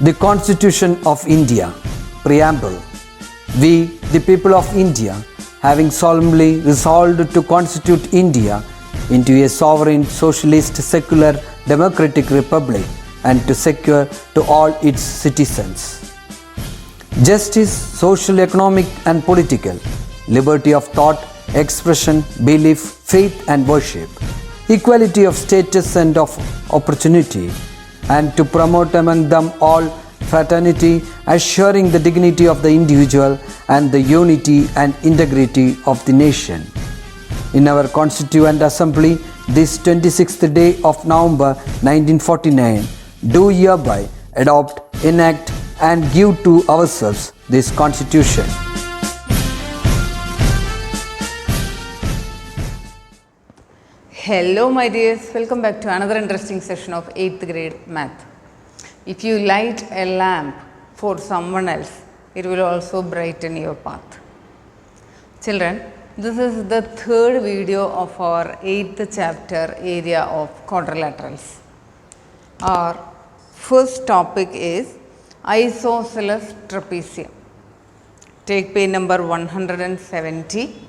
The Constitution of India. Preamble. We, the people of India, having solemnly resolved to constitute India into a sovereign, socialist, secular, democratic republic and to secure to all its citizens justice, social, economic and political, liberty of thought, expression, belief, faith and worship, equality of status and of opportunity, and to promote among them all fraternity, assuring the dignity of the individual and the unity and integrity of the nation. In our Constituent Assembly, this 26th day of November 1949, do hereby adopt, enact and give to ourselves this Constitution. Hello my dears, welcome back to another interesting session of 8th grade math. If you light a lamp for someone else, it will also brighten your path. Children, this is the third video of our 8th chapter area of quadrilaterals. Our first topic is Isosceles Trapezium. Take page number 170.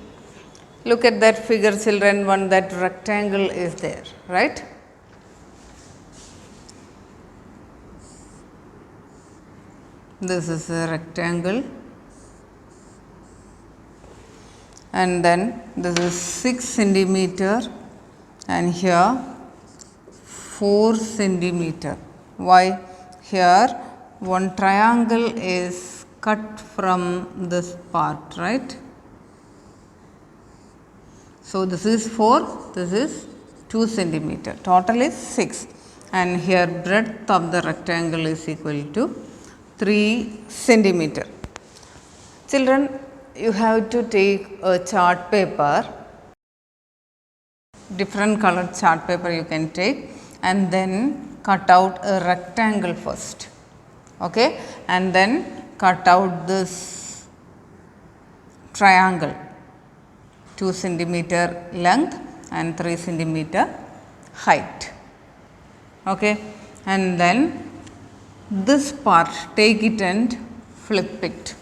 Look at that figure, children. That rectangle is there, right? This is a rectangle, and then this is 6 centimeter, and here 4 centimeter. Why? Here one triangle is cut from this part, right? So this is 4, this is 2 centimeter, total is 6, and here breadth of the rectangle is equal to 3 centimeter. Children, you have to take a chart paper, different colored chart paper you can take, and then cut out a rectangle first, okay, and then cut out this triangle, 2 centimeter length and 3 centimeter height, okay, and then this part take it and flip it.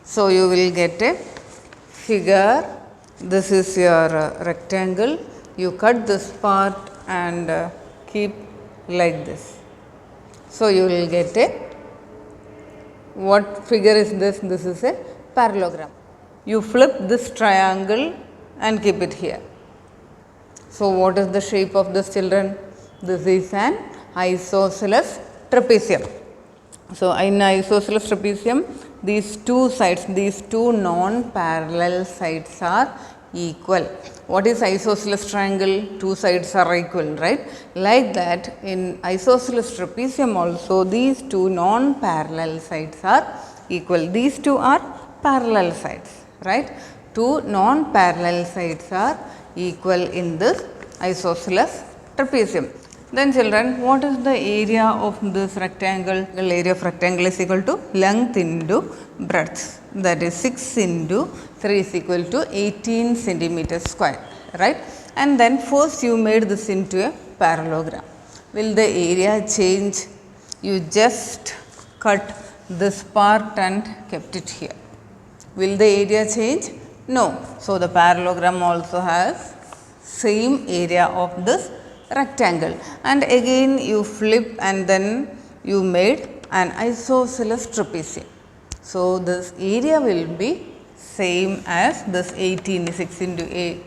So you will get a figure. This is your rectangle. You cut this part and keep like this. So you will get a, what figure is this? This is a parallelogram. You flip this triangle and keep it here. So what is the shape of this, children? This is an isosceles trapezium. So in isosceles trapezium, these two sides, these two non-parallel sides are equal. What is isosceles triangle? Two sides are equal, right? Like that, in isosceles trapezium also, these two non-parallel sides are equal. These two are parallel sides, right? Two non-parallel sides are equal in this isosceles trapezium. Then children, what is the area of this rectangle? The area of rectangle is equal to length into breadth, that is 6 into 3 is equal to 18 centimeters square, right? And then first you made this into a parallelogram. Will the area change? You just cut this part and kept it here. Will the area change? No. So the parallelogram also has same area of this rectangle, and again you flip and then you made an isosceles trapezium. So this area will be same as this 18, 6 into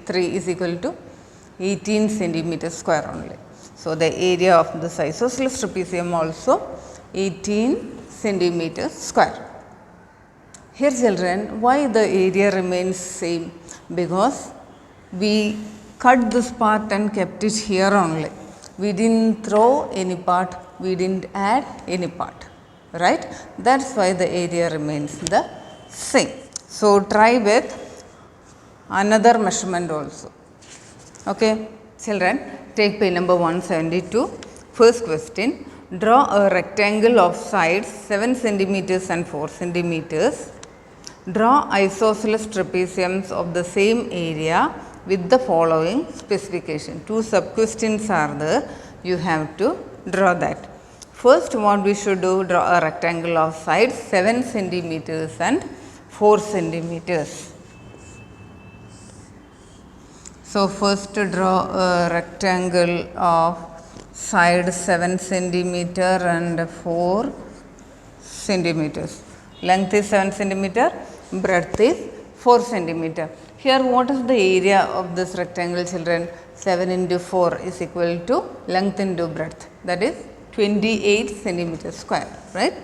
3 is equal to 18 centimeters square only. So the area of this isosceles trapezium also 18 centimeters square. Here children, why the area remains same? Because we cut this part and kept it here only. We didn't throw any part, we didn't add any part, right? That's why the area remains the same. So try with another measurement also. Okay, children, take page number 172. First question, draw a rectangle of sides 7 centimeters and 4 centimeters. Draw isosceles trapeziums of the same area with the following specification. Two sub questions are there, you have to draw that. First what we should do, draw a rectangle of sides 7 centimeters and 4 centimeters. So, first draw a rectangle of side 7 centimeter and 4 centimeters. Length is 7 centimeter, breadth is 4 centimeter. Here what is the area of this rectangle, children? 7 into 4 is equal to length into breadth, that is 28 centimeters square, right?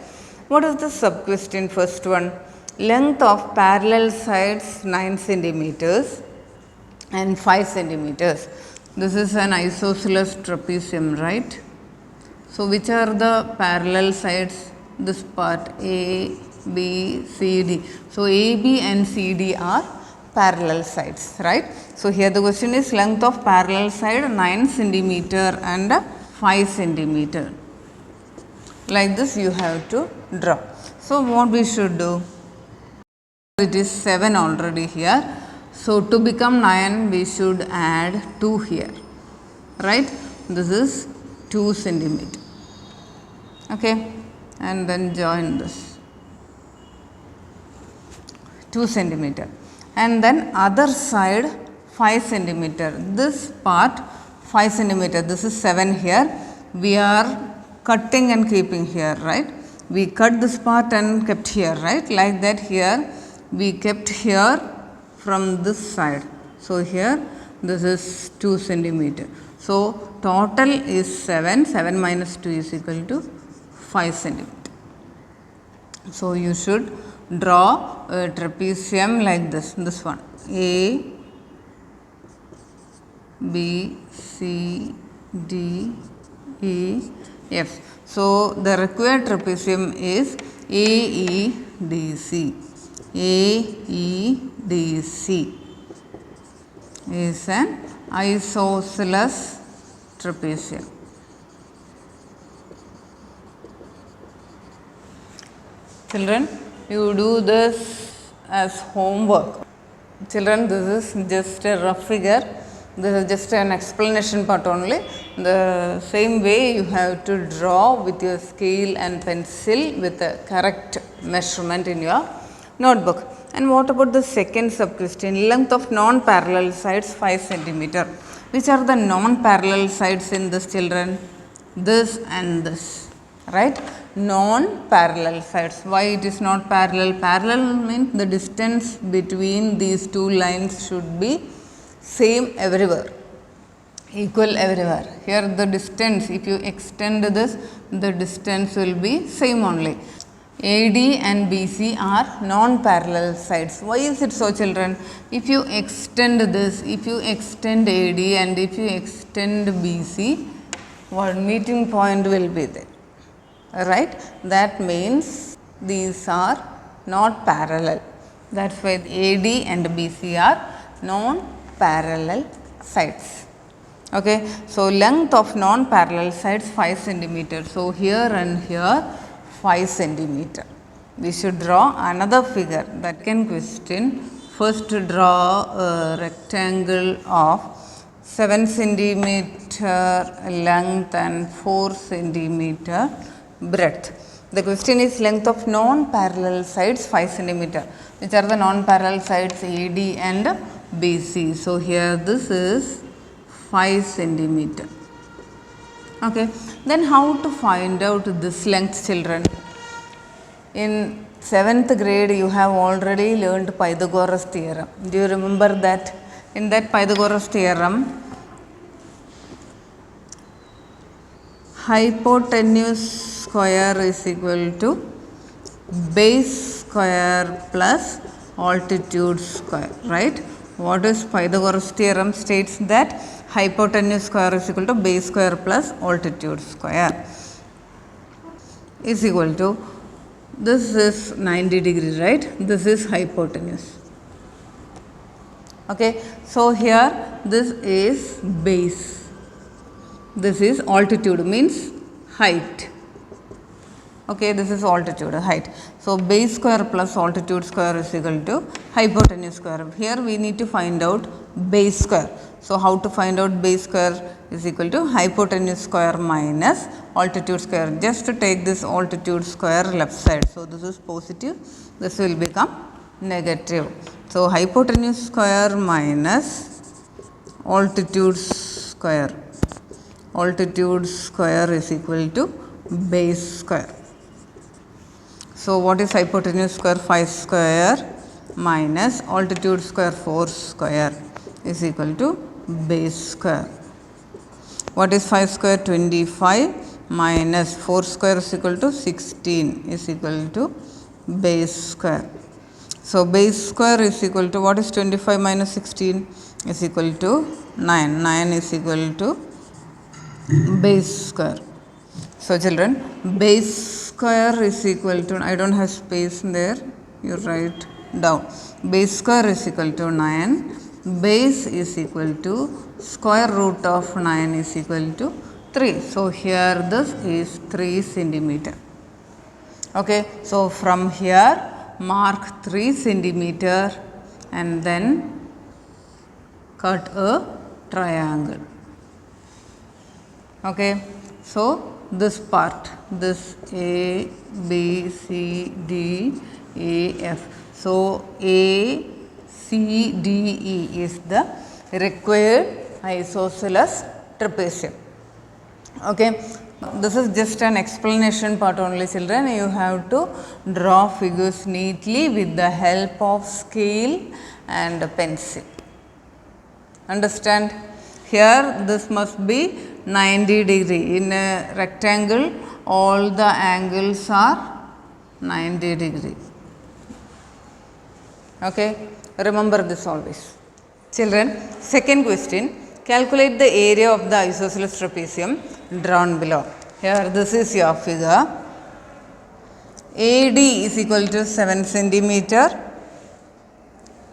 What is the sub question? First one, length of parallel sides 9 centimeters and 5 centimeters. This is an isosceles trapezium, right? So, which are the parallel sides? This part A, B, C, D. So, A, B and C, D are parallel sides, right? So, here the question is length of parallel side 9 centimeter and 5 centimeter. Like this you have to draw. So, what we should do? It is 7 already here. So, to become 9 we should add 2 here, right? This is 2 centimeter, okay, and then join this 2 centimeter, and then other side 5 centimeter. This part 5 centimeter, this is 7 here. We are cutting and keeping here, right? We cut this part and kept here, right? Like that here we kept here from this side. So, here this is 2 centimeter. So, total is 7, 7 minus 2 is equal to 5 centimeter. So, you should draw a trapezium like this one, A, B, C, D, E, F. So, the required trapezium is AEDC. AEDC is an isosceles trapezium. Children, you do this as homework. Children, this is just a rough figure. This is just an explanation part only. The same way you have to draw with your scale and pencil with the correct measurement in your notebook. And what about the second sub question? Length of non-parallel sides 5 centimeter. Which are the non-parallel sides in this, children? This and this, right? Non-parallel sides. Why it is not parallel? Parallel means the distance between these two lines should be same everywhere, equal everywhere. Here the distance, if you extend this, the distance will be same only. AD and BC are non-parallel sides. Why is it so, children? If you extend this, if you extend AD and if you extend BC, what meeting point will be there, right? That means these are not parallel. That's why AD and BC are non-parallel sides. Okay. So, length of non-parallel sides 5 centimeter. So, here and here 5 centimeter. We should draw another figure. That can question. First draw a rectangle of 7 centimeter length and 4 centimeter breadth. The question is length of non-parallel sides 5 centimeter. Which are the non-parallel sides AD and BC. So, here this is 5 centimeter. Okay. Then how to find out this length, children? In 7th grade you have already learned Pythagoras Theorem. Do you remember that? In that Pythagoras Theorem, hypotenuse square is equal to base square plus altitude square, right? What is Pythagoras Theorem? States that hypotenuse square is equal to base square plus altitude square is equal to, this is 90 degree, right? This is hypotenuse. Okay. So, here this is base, this is altitude, means height. Okay, this is altitude, height. So, base square plus altitude square is equal to hypotenuse square. Here we need to find out base square. So, how to find out base square is equal to hypotenuse square minus altitude square. Just to take this altitude square left side. So, this is positive, this will become negative. So, hypotenuse square minus altitude square. Altitude square is equal to base square. So, what is hypotenuse square? 5 square minus altitude square 4 square is equal to base square. What is 5 square? 25 minus 4 square is equal to 16 is equal to base square. So, base square is equal to, what is 25 minus 16 is equal to 9. 9 is equal to base square. So, children, base square is equal to, I don't have space there, you write down. Base square is equal to 9. Base is equal to square root of 9 is equal to 3. So, here this is 3 centimeter. Okay. So, from here mark 3 centimeter and then cut a triangle. Okay. So, this part, this A, B, C, D, A, F. So, A, C, D, E is the required isosceles trapezium. Okay. This is just an explanation part only, children. You have to draw figures neatly with the help of scale and pencil. Understand? Here this must be 90 degree. In a rectangle, all the angles are 90 degree. Okay. Remember this always. Children, second question. Calculate the area of the isosceles trapezium drawn below. Here this is your figure. AD is equal to 7 centimeter.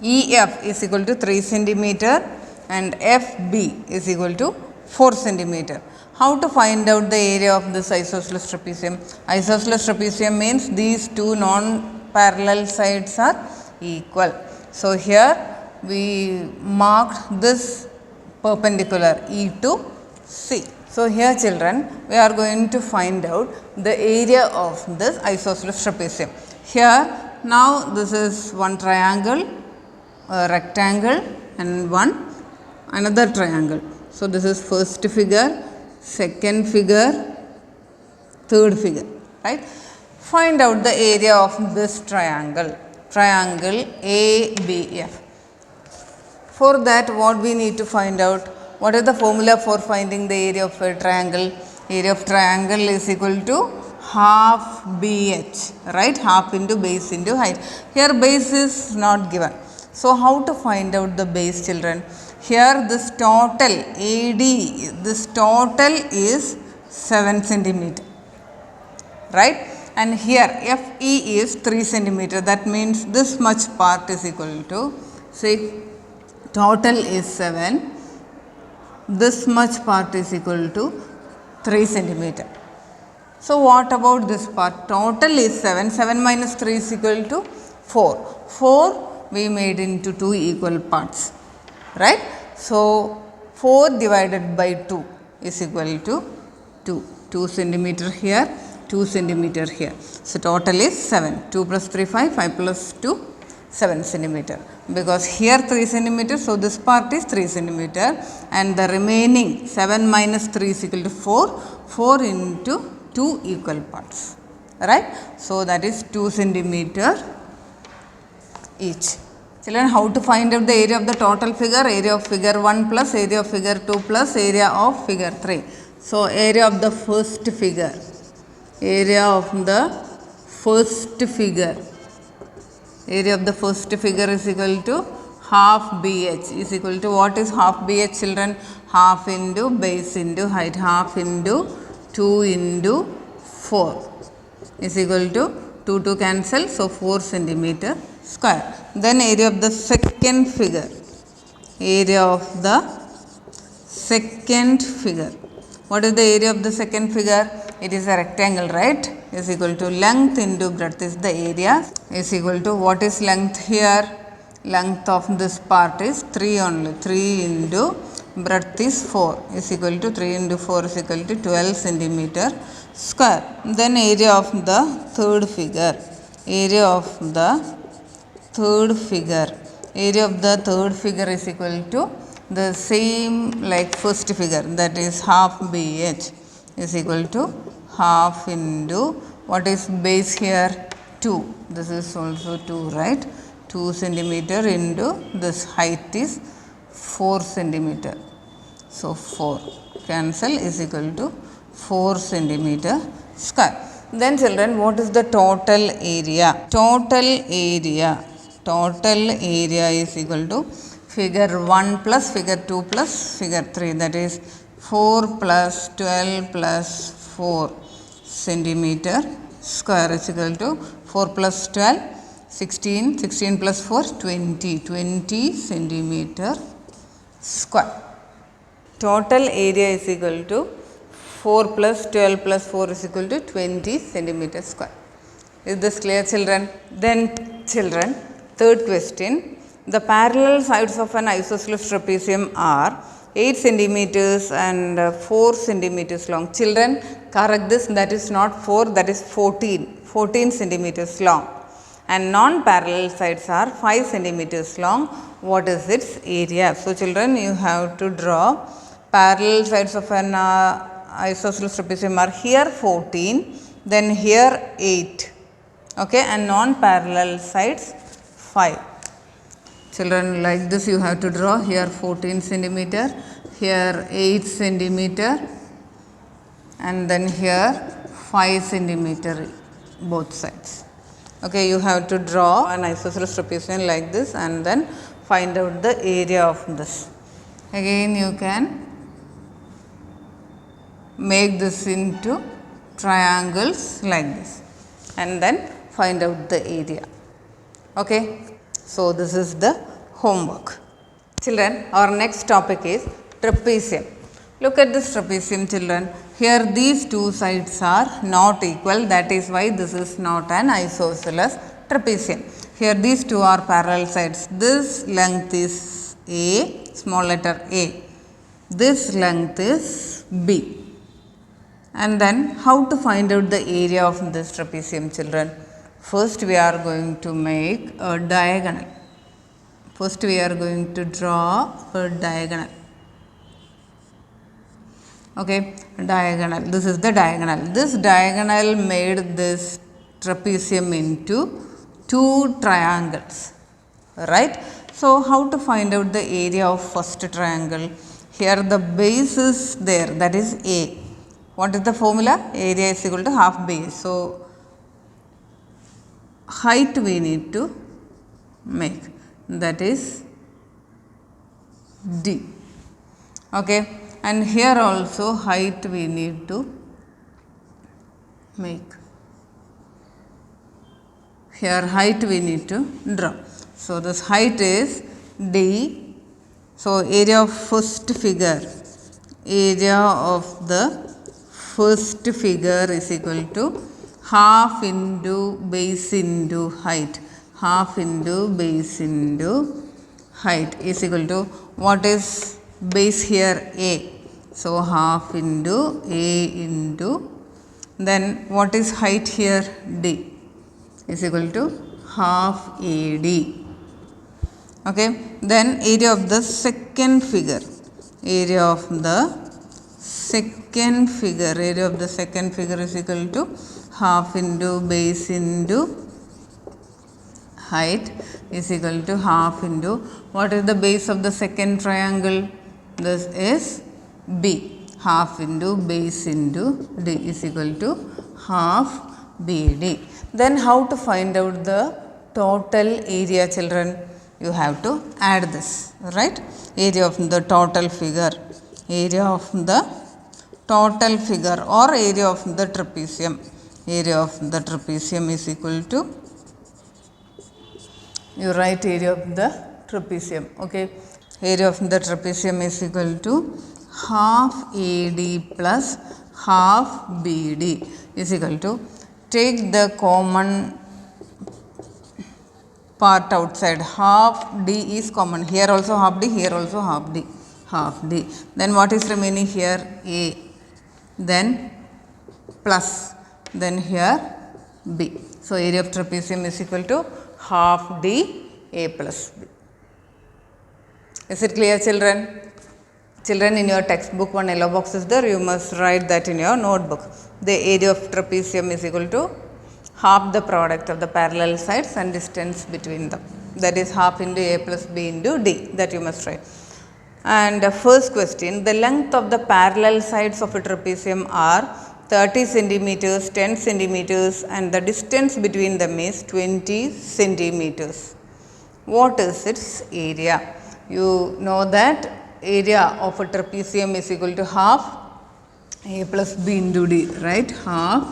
EF is equal to 3 centimeter and FB is equal to 4 centimeter. How to find out the area of this isosceles trapezium? Isosceles trapezium means these two non-parallel sides are equal. So, here we marked this perpendicular E to C. So, here children, we are going to find out the area of this isosceles trapezium. Here now this is one triangle, a rectangle and another triangle. So, this is first figure, second figure, third figure, right. Find out the area of this triangle, triangle ABF. For that, what we need to find out? What is the formula for finding the area of a triangle? Area of triangle is equal to half BH, right? Half into base into height. Here base is not given. So, how to find out the base, children? Here this total AD, this total is 7 centimeter, right? And here FE is 3 centimeter. That means this much part is equal to, say, total is 7. This much part is equal to 3 centimeter. So, what about this part? Total is 7. 7 minus 3 is equal to 4. 4 we made into 2 equal parts, right. So, 4 divided by 2 is equal to 2. 2 centimeter here, 2 centimeter here. So, total is 7. 2 plus 3, 5, 5 plus 2, 7 centimeter. Because here 3 centimeter, so this part is 3 centimeter and the remaining 7 minus 3 is equal to 4. 4 into 2 equal parts, right. So, that is 2 centimeter each. Children, how to find out the area of the total figure? Area of figure 1 plus area of figure 2 plus area of figure 3. So, area of the first figure. Area of the first figure. Area of the first figure is equal to half BH is equal to, what is half BH, children? Half into base into height. Half into 2 into 4 is equal to 2 to cancel. So, 4 centimeter square. Then area of the second figure. Area of the second figure. What is the area of the second figure? It is a rectangle, right? Is equal to length into breadth is the area, is equal to, what is length here? length of this part is 3 only. 3 into breadth is 4 is equal to 3 into 4 is equal to 12 centimeter square. Then area of the third figure. Area of the third figure. Area of the third figure is equal to the same like first figure, that is half BH is equal to half into what is base here 2. This is also 2, right? 2 centimeter into this height is 4 centimeter. So 4 cancel is equal to 4 centimeter square. Then children, what is the total area? Total area is equal to figure 1 plus figure 2 plus figure 3, that is 4 plus 12 plus 4 centimeter square is equal to 4 plus 12 16, 16 plus 4 20 centimeter square. Total area is equal to 4 plus 12 plus 4 is equal to 20 centimeter square. Is this clear, children? Then children, third question. The parallel sides of an isosceles trapezium are 8 centimeters and 4 centimeters long. Children, correct this, that is not 4, that is 14 centimeters long. And non-parallel sides are 5 centimeters long. What is its area? So children, you have to draw parallel sides of an isosceles trapezium are here 14, then here 8, okay, and non-parallel sides 5. Children, like this you have to draw here 14 centimeter, here 8 centimeter, and then here 5 centimeter both sides. Okay, you have to draw an isosceles trapezium like this and then find out the area of this. Again you can make this into triangles like this and then find out the area. Okay, so this is the homework. Children, our next topic is trapezium. Look at this trapezium, children. Here these two sides are not equal, that is why this is not an isosceles trapezium. Here these two are parallel sides. This length is A, small letter A. This length is B. And then how to find out the area of this trapezium, children? First we are going to make a diagonal. First we are going to draw a diagonal. Okay, diagonal. This is the diagonal. This diagonal made this trapezium into two triangles, right? So how to find out the area of first triangle? Here the base is there, that is A. What is the formula? Area is equal to half base. So height we need to make, that is D. Okay, and here also height we need to make. Here height we need to draw. So this height is D. So area of first figure, area of the first figure is equal to half into base into height. Half into base into height is equal to, what is base here? A. So half into A into, then what is height here? D is equal to half AD. Okay, then area of the second figure, area of the second figure, area of the second figure is equal to half into base into height is equal to half into, what is the base of the second triangle? This is B. Half into base into D is equal to half BD. Then how to find out the total area, children? You have to add this, right? Area of the total figure, area of the total figure or area of the trapezium. Area of the trapezium is equal to, you write area of the trapezium. Okay, area of the trapezium is equal to half AD plus half BD is equal to, take the common part outside. Half d is common. Here also half d, here also half d. Half d. Then what is remaining here? A. Then plus. Then here b. So area of trapezium is equal to half d a plus b. Is it clear, children? Children, in your textbook, one yellow box is there. You must write that in your notebook. The area of trapezium is equal to half the product of the parallel sides and distance between them. That is half into a plus b into d. That you must write. And first question, the length of the parallel sides of a trapezium are 30 centimeters, 10 centimeters, and the distance between them is 20 centimeters. What is its area? You know that area of a trapezium is equal to half a plus b into d, right? Half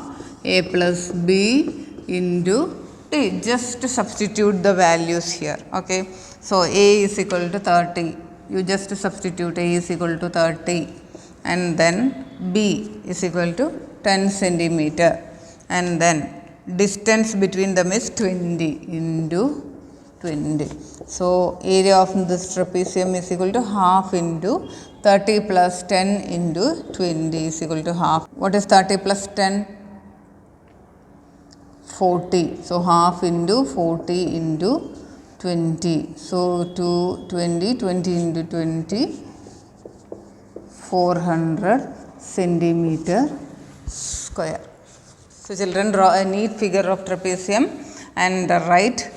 a plus b into d. Just substitute the values here. Okay. So a is equal to 30. You just substitute a is equal to 30, and then b is equal to 10 centimeter, and then distance between them is 20 into 20. So area of this trapezium is equal to half into 30 plus 10 into 20 is equal to half. What is 30 plus 10? 40. So half into 40 into 20. So 20 into 20, 400 centimeter square. So children, draw a neat figure of trapezium and write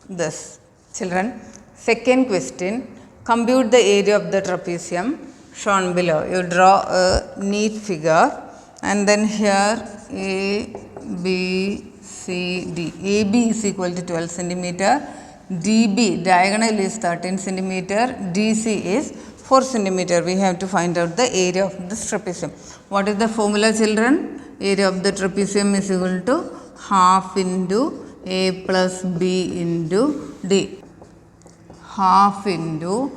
this. Children, second question, compute the area of the trapezium shown below. You draw a neat figure, and then here A, B, C, D. AB is equal to 12 centimeter. DB, diagonal is 13 centimeter. DC is 4 centimeter. We have to find out the area of this trapezium. What is the formula, children? Area of the trapezium is equal to half into a plus b into d. Half into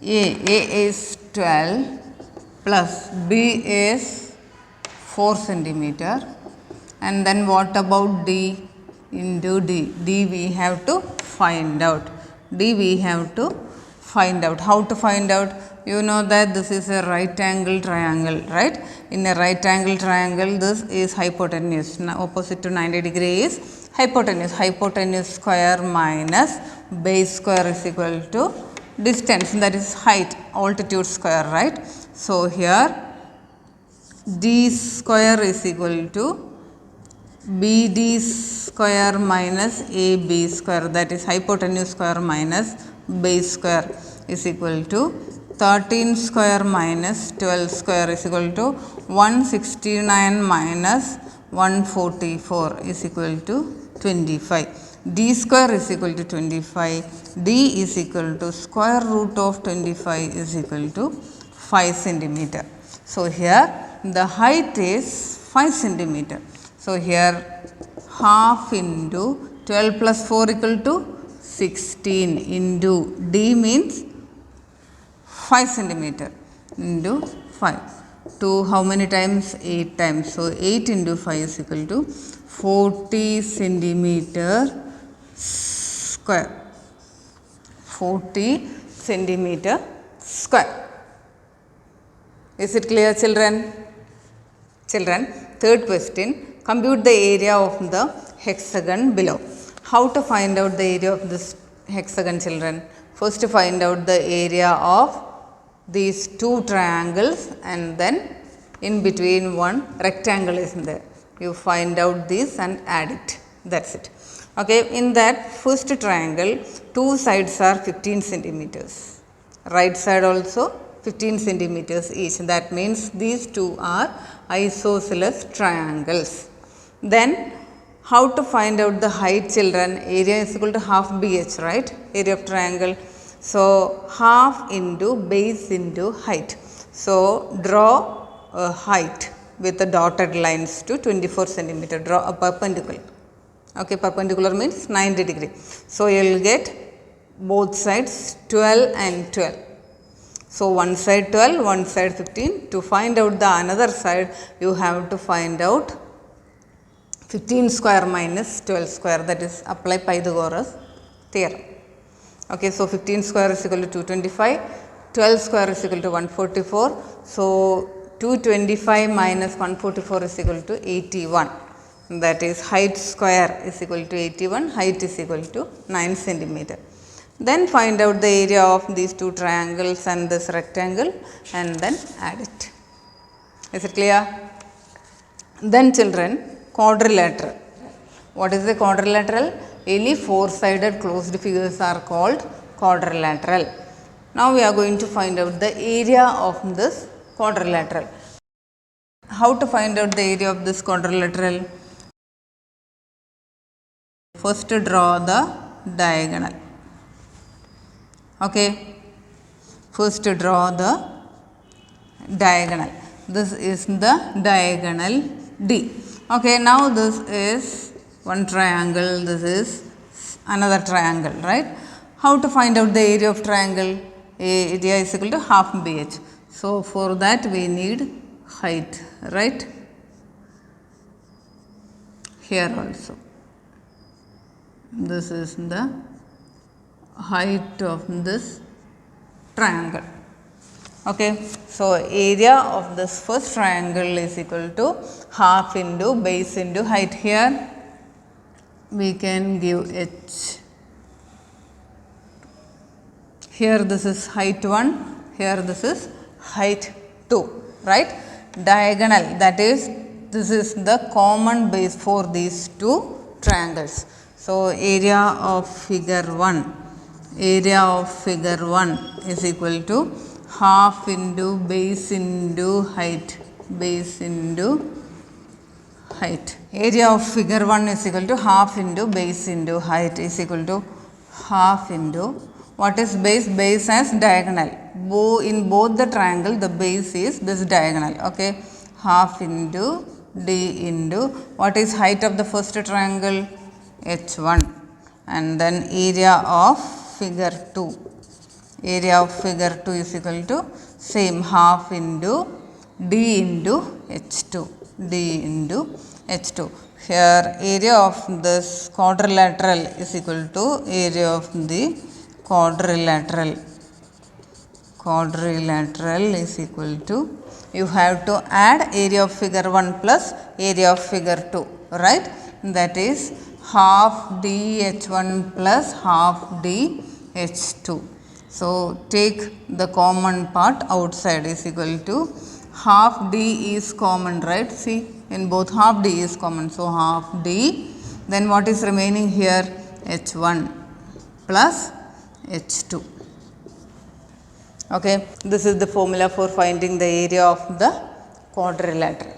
a is 12 plus b is 4 centimeter, and then what about d into d? D we have to find out. D we have to find out. How to find out? You know that this is a right angle triangle, right? In a right angle triangle, this is hypotenuse. Now, opposite to 90 degree is hypotenuse. Hypotenuse square minus base square is equal to distance, that is height, altitude square, right? So here d square is equal to bd square minus ab square, that is hypotenuse square minus base square is equal to 13 square minus 12 square is equal to 169 minus 144 is equal to 25. D square is equal to 25. D is equal to square root of 25 is equal to 5 centimeter. So here the height is 5 centimeter. So here half into 12 plus 4 equal to 16 into D means 5 centimeter into 5. 2 how many times? 8 times. So 8 into 5 is equal to 40 centimeter square. 40 centimeter square. Is it clear, children? Children, third question. Compute the area of the hexagon below. How to find out the area of this hexagon, children? First, find out the area of these two triangles, and then in between one rectangle is there. You find out this and add it. That's it. Okay. In that first triangle, two sides are 15 centimeters. Right side also 15 centimeters each. That means these two are isosceles triangles. Then how to find out the height, children? Area is equal to half BH, right? Area of triangle. So half into base into height. So draw a height with the dotted lines to 24 centimeter. Draw a perpendicular. Okay, perpendicular means 90 degree. So you will get both sides 12 and 12. So one side 12, one side 15. To find out the another side, you have to find out 15 square minus 12 square, that is apply Pythagoras theorem. Okay, so 15 square is equal to 225, 12 square is equal to 144. So 225 minus 144 is equal to 81. That is height square is equal to 81, height is equal to 9 centimeter. Then find out the area of these two triangles and this rectangle and then add it. Is it clear? Then children, quadrilateral. What is a quadrilateral? Any four-sided closed figures are called quadrilateral. Now we are going to find out the area of this quadrilateral. How to find out the area of this quadrilateral? First draw the diagonal. Okay. First draw the diagonal. This is the diagonal D. Okay, now this is one triangle, this is another triangle, right? How to find out the area of triangle? Area is equal to half BH. So for that we need height, right? Here also. This is the height of this triangle. Okay, so area of this first triangle is equal to half into base into height. Here we can give h. Here this is height 1, here this is height 2, right? Diagonal, that is, this is the common base for these two triangles. So area of figure 1, area of figure 1 is equal to half into base into height, base into height. Area of figure 1 is equal to half into base into height is equal to half into, what is base? Base as diagonal. In both the triangle, the base is this diagonal. Okay, half into d into, what is height of the first triangle? h1. And then area of figure 2. Area of figure 2 is equal to same half into d into h2, d into h2. Here area of this quadrilateral is equal to area of the quadrilateral. Quadrilateral is equal to, you have to add area of figure 1 plus area of figure 2, right? That is half d h1 plus half d h2. So take the common part outside is equal to half d is common, right? See, in both half d is common. So half d, then what is remaining here? h1 plus h2. Okay, this is the formula for finding the area of the quadrilateral.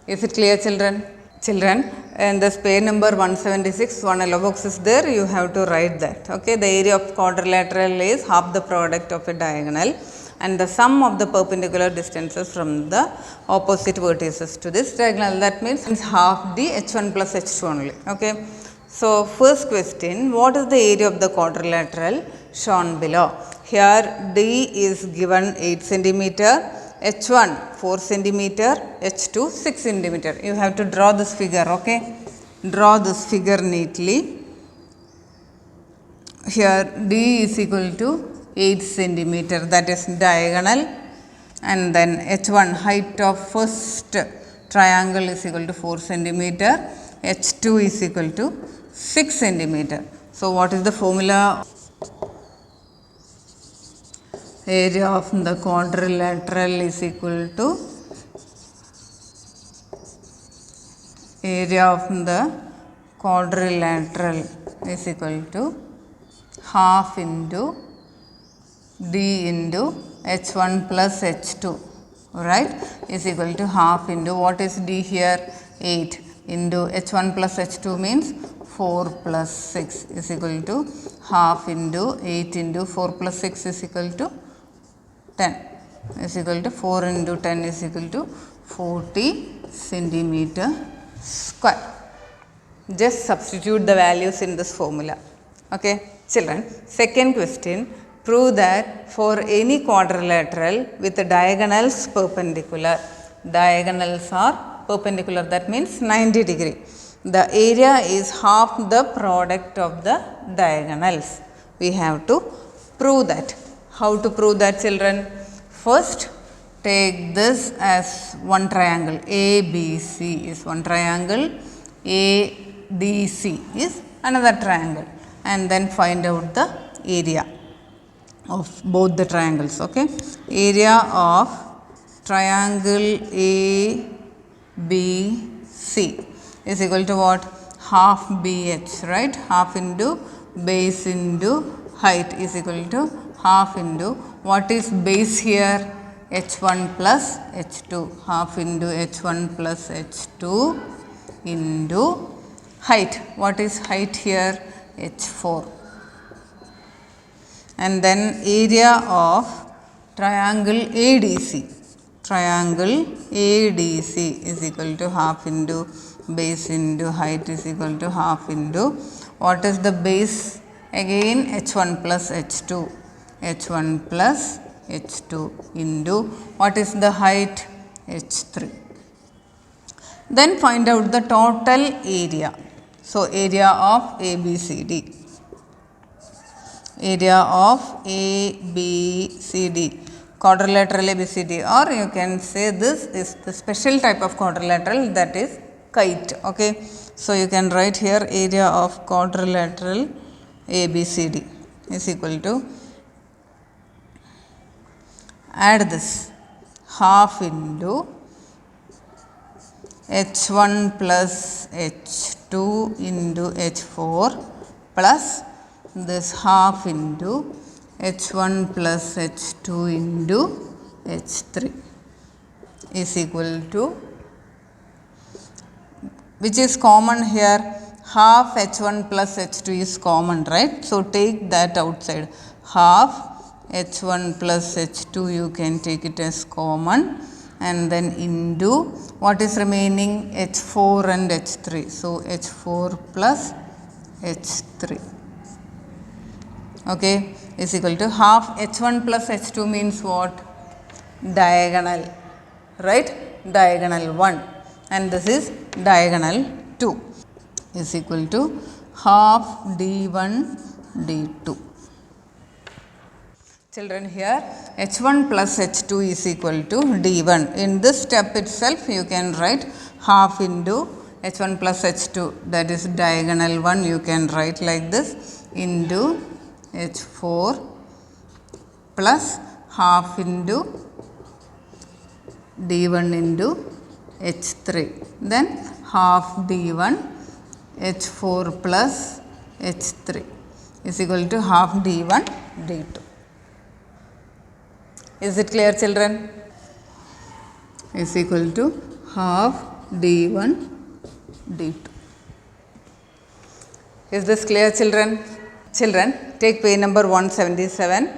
Is it clear, children? Children, in the page number 176, one yellow box is there, you have to write that. Okay, the area of quadrilateral is half the product of a diagonal and the sum of the perpendicular distances from the opposite vertices to this diagonal. That means half d h1 plus h2 only. Okay, so first question, what is the area of the quadrilateral shown below? Here d is given 8 centimeter, h1 4 centimeter, h2 6 centimeter. You have to draw this figure, okay? Draw this figure neatly. Here d is equal to 8 centimeter, that is diagonal, and then h1 height of first triangle is equal to 4 centimeter, h2 is equal to 6 centimeter. So what is the formula? Area of the quadrilateral is equal to area of the quadrilateral is equal to half into d into h1 plus h2, right, is equal to half into, what is d here? 8 into h1 plus h2 means 4 plus 6 is equal to half into 8 into 4 plus 6 is equal to 10 is equal to 4 into 10 is equal to 40 centimeter square. Just substitute the values in this formula. Okay, children. Second question, prove that for any quadrilateral with diagonals perpendicular, diagonals are perpendicular, that means 90 degree. the area is half the product of the diagonals. We have to prove that. How to prove that, children? First, take this as one triangle. ABC is one triangle, ADC is another triangle, and then find out the area of both the triangles. Okay, area of triangle ABC is equal to what? Half BH, right? Half into base into height is equal to half into, what is base here? H1 plus H2, half into H1 plus H2 into height. What is height here? H4. And then area of triangle ADC. Triangle ADC is equal to half into base into height is equal to half into, what is the base? Again H1 plus H2. H1 plus H2 into, what is the height? H3. Then find out the total area. So, area of ABCD. Area of ABCD. Quadrilateral ABCD, or you can say this is the special type of quadrilateral, that is kite. Okay. So, you can write here area of quadrilateral ABCD is equal to, add this, half into H1 plus H2 into H4 plus this half into H1 plus H2 into H3 is equal to, which is common here? Half H1 plus H2 is common, right? So, take that outside. Half H1 plus H2 you can take it as common, and then into, what is remaining? H4 and H3. So, H4 plus H3, okay, is equal to half H1 plus H2 means what? Diagonal, right? Diagonal 1, and this is diagonal 2 is equal to half D1 D2. Children, here H1 plus H2 is equal to D1. In this step itself you can write half into H1 plus H2, that is diagonal 1, you can write like this, into H4 plus half into D1 into H3, then half D1 H4 plus H3 is equal to half D1 D2. Is it clear, children? Is equal to half D1 D2. Is this clear, children? Children, take page number 177.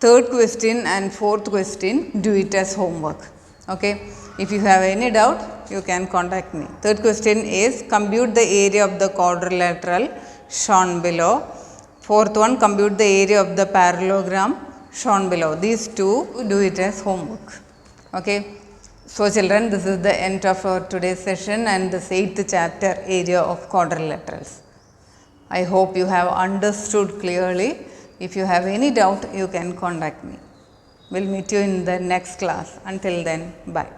Third question and fourth question, do it as homework. Okay. If you have any doubt, you can contact me. Third question is, compute the area of the quadrilateral shown below. Fourth one, compute the area of the parallelogram shown below. These two, do it as homework. Okay. So, children, this is the end of our today's session and this 8th chapter, area of quadrilaterals. I hope you have understood clearly. If you have any doubt, you can contact me. We'll meet you in the next class. Until then, bye.